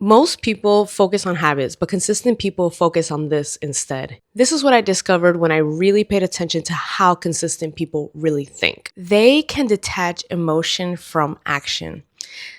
Most people focus on habits, but consistent people focus on this instead. This is what I discovered when I really paid attention to how consistent people really think. They can detach emotion from action.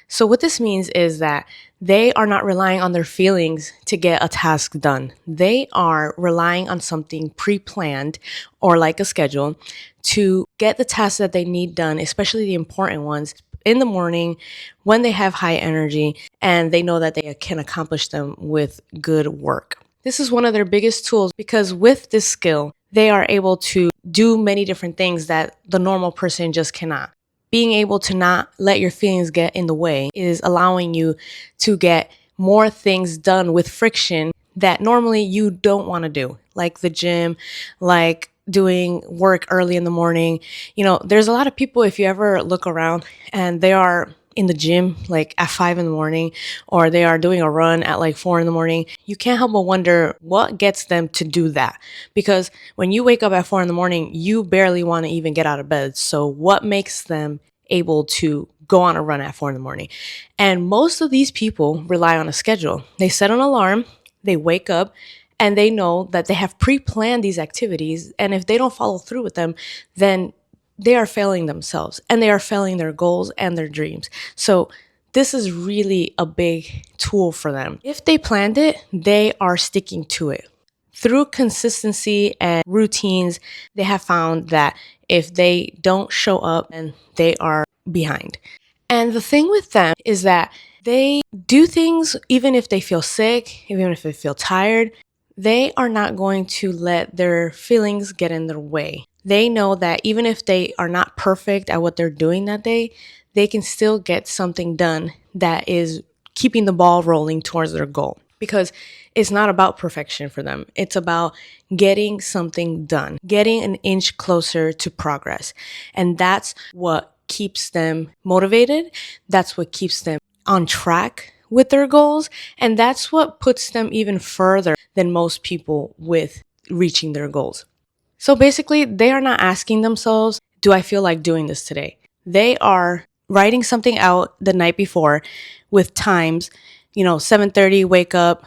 So, what this means is that they are not relying on their feelings to get a task done. They are relying on something pre planned or like a schedule to get the tasks that they need done, especially the important ones, in the morning when they have high energy and they know that they can accomplish them with good work. This is one of their biggest tools because with this skill, they are able to do many different things that the normal person just cannot. Being able to not let your feelings get in the way is allowing you to get more things done with friction that normally you don't want to do, like the gym, like doing work early in the morning. There's a lot of people, if you ever look around and they are in the gym like at 5 in the morning, or they are doing a run at like 4 in the morning, you can't help but wonder what gets them to do that. Because when you wake up at 4 in the morning, you barely want to even get out of bed. So what makes them able to go on a run at 4 in the morning? And most of these people rely on a schedule. They set an alarm, they wake up, and they know that they have pre-planned these activities. And if they don't follow through with them, then they are failing themselves and they are failing their goals and their dreams. So this is really a big tool for them. If they planned it, they are sticking to it. Through consistency and routines, they have found that if they don't show up, then they are behind. And the thing with them is that they do things even if they feel sick, even if they feel tired. They are not going to let their feelings get in their way. They know that even if they are not perfect at what they're doing that day, they can still get something done that is keeping the ball rolling towards their goal. Because it's not about perfection for them. It's about getting something done, getting an inch closer to progress. And that's what keeps them motivated. That's what keeps them on track with their goals. And that's what puts them even further than most people with reaching their goals. So basically, they are not asking themselves, do I feel like doing this today? They are writing something out the night before with times, 7:30, wake up,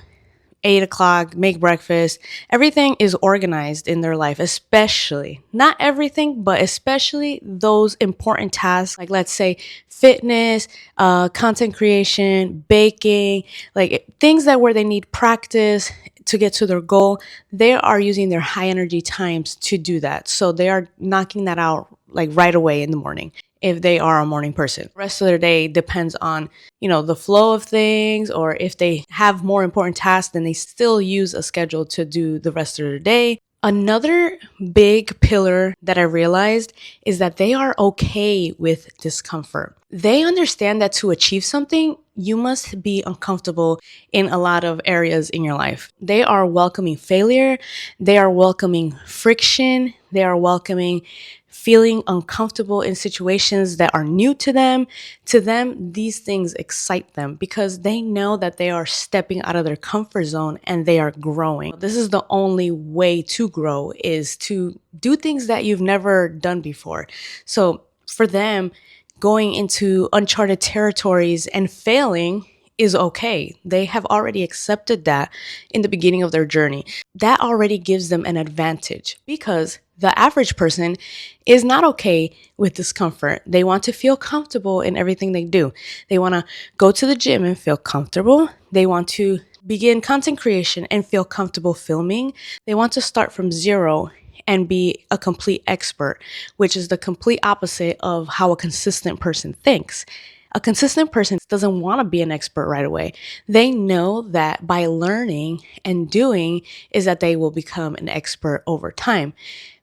8 o'clock, make breakfast. Everything is organized in their life, especially, not everything, but especially those important tasks, like let's say fitness, content creation, baking, like things that where they need practice to get to their goal. They are using their high energy times to do that. So they are knocking that out like right away in the morning if they are a morning person. The rest of their day depends on, the flow of things, or if they have more important tasks, then they still use a schedule to do the rest of their day. Another big pillar that I realized is that they are okay with discomfort. They understand that to achieve something, you must be uncomfortable in a lot of areas in your life. They are welcoming failure. They are welcoming friction. They are welcoming feeling uncomfortable in situations that are new to them. To them, these things excite them because they know that they are stepping out of their comfort zone and they are growing. This is the only way to grow, is to do things that you've never done before. So for them, going into uncharted territories and failing is okay. They have already accepted that in the beginning of their journey. That already gives them an advantage because the average person is not okay with discomfort. They want to feel comfortable in everything they do. They want to go to the gym and feel comfortable. They want to begin content creation and feel comfortable filming. They want to start from zero and be a complete expert, which is the complete opposite of how a consistent person thinks. A consistent person doesn't want to be an expert right away. They know that by learning and doing is that they will become an expert over time.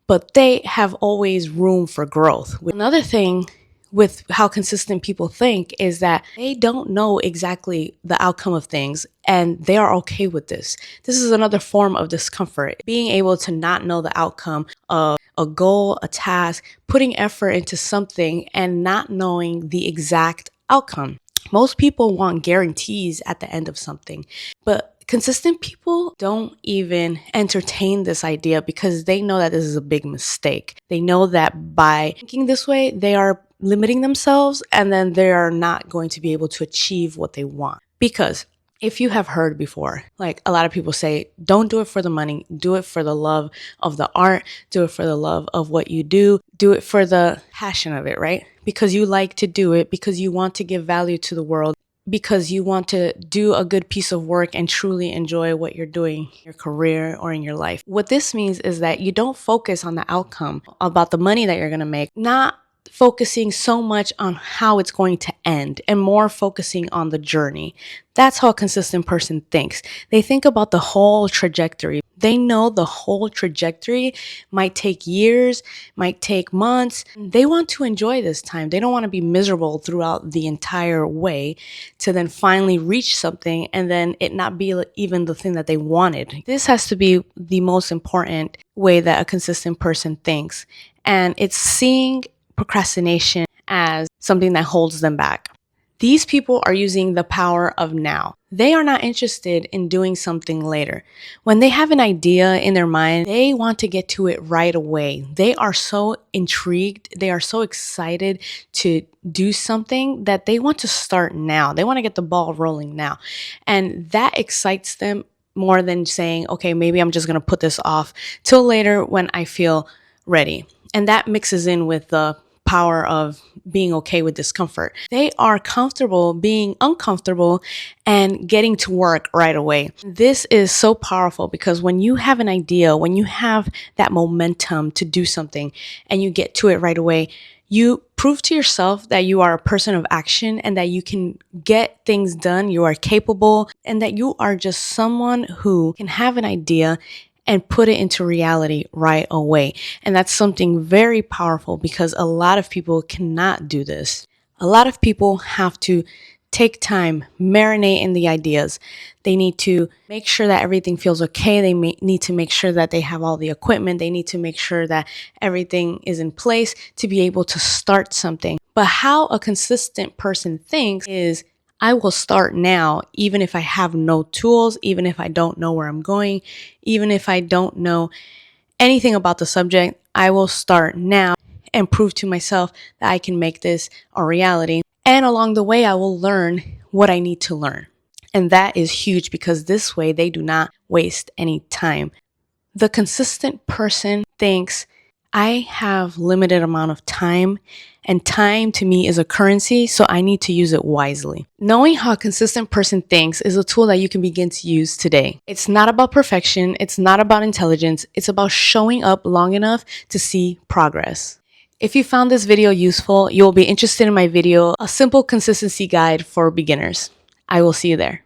But they have always room for growth. Another thing with how consistent people think is that they don't know exactly the outcome of things and they are okay with this. This is another form of discomfort. Being able to not know the outcome of a goal, a task, putting effort into something and not knowing the exact outcome. Most people want guarantees at the end of something, but consistent people don't even entertain this idea because they know that this is a big mistake. They know that by thinking this way, they are limiting themselves and then they are not going to be able to achieve what they want. Because If you have heard before, like a lot of people say, don't do it for the money, do it for the love of the art, do it for the love of what you do it for the passion of it, right? Because you like to do it, because you want to give value to the world, because you want to do a good piece of work and truly enjoy what you're doing in your career or in your life. What this means is that you don't focus on the outcome, about the money that you're going to make, not focusing so much on how it's going to end and more focusing on the journey. That's how a consistent person thinks. They think about the whole trajectory. They know the whole trajectory might take years, might take months. They want to enjoy this time. They don't want to be miserable throughout the entire way to then finally reach something and then it not be even the thing that they wanted. This has to be the most important way that a consistent person thinks. And it's seeing procrastination as something that holds them back. These people are using the power of now. They are not interested in doing something later. When they have an idea in their mind, they want to get to it right away. They are so intrigued. They are so excited to do something that they want to start now. They want to get the ball rolling now. And that excites them more than saying, okay, maybe I'm just going to put this off till later when I feel ready. And that mixes in with the power of being okay with discomfort. They are comfortable being uncomfortable and getting to work right away. This is so powerful because when you have an idea, when you have that momentum to do something and you get to it right away, you prove to yourself that you are a person of action and that you can get things done, you are capable, and that you are just someone who can have an idea and put it into reality right away. And that's something very powerful because a lot of people cannot do this. A lot of people have to take time, marinate in the ideas. They need to make sure that everything feels okay. They need to make sure that they have all the equipment. They need to make sure that everything is in place to be able to start something. But how a consistent person thinks is, I will start now, even if I have no tools, even if I don't know where I'm going, even if I don't know anything about the subject, I will start now and prove to myself that I can make this a reality. And along the way, I will learn what I need to learn. And that is huge because this way they do not waste any time. The consistent person thinks, I have limited amount of time and time to me is a currency, so I need to use it wisely. Knowing how a consistent person thinks is a tool that you can begin to use today. It's not about perfection. It's not about intelligence. It's about showing up long enough to see progress. If you found this video useful, you will be interested in my video, A Simple Consistency Guide for Beginners. I will see you there.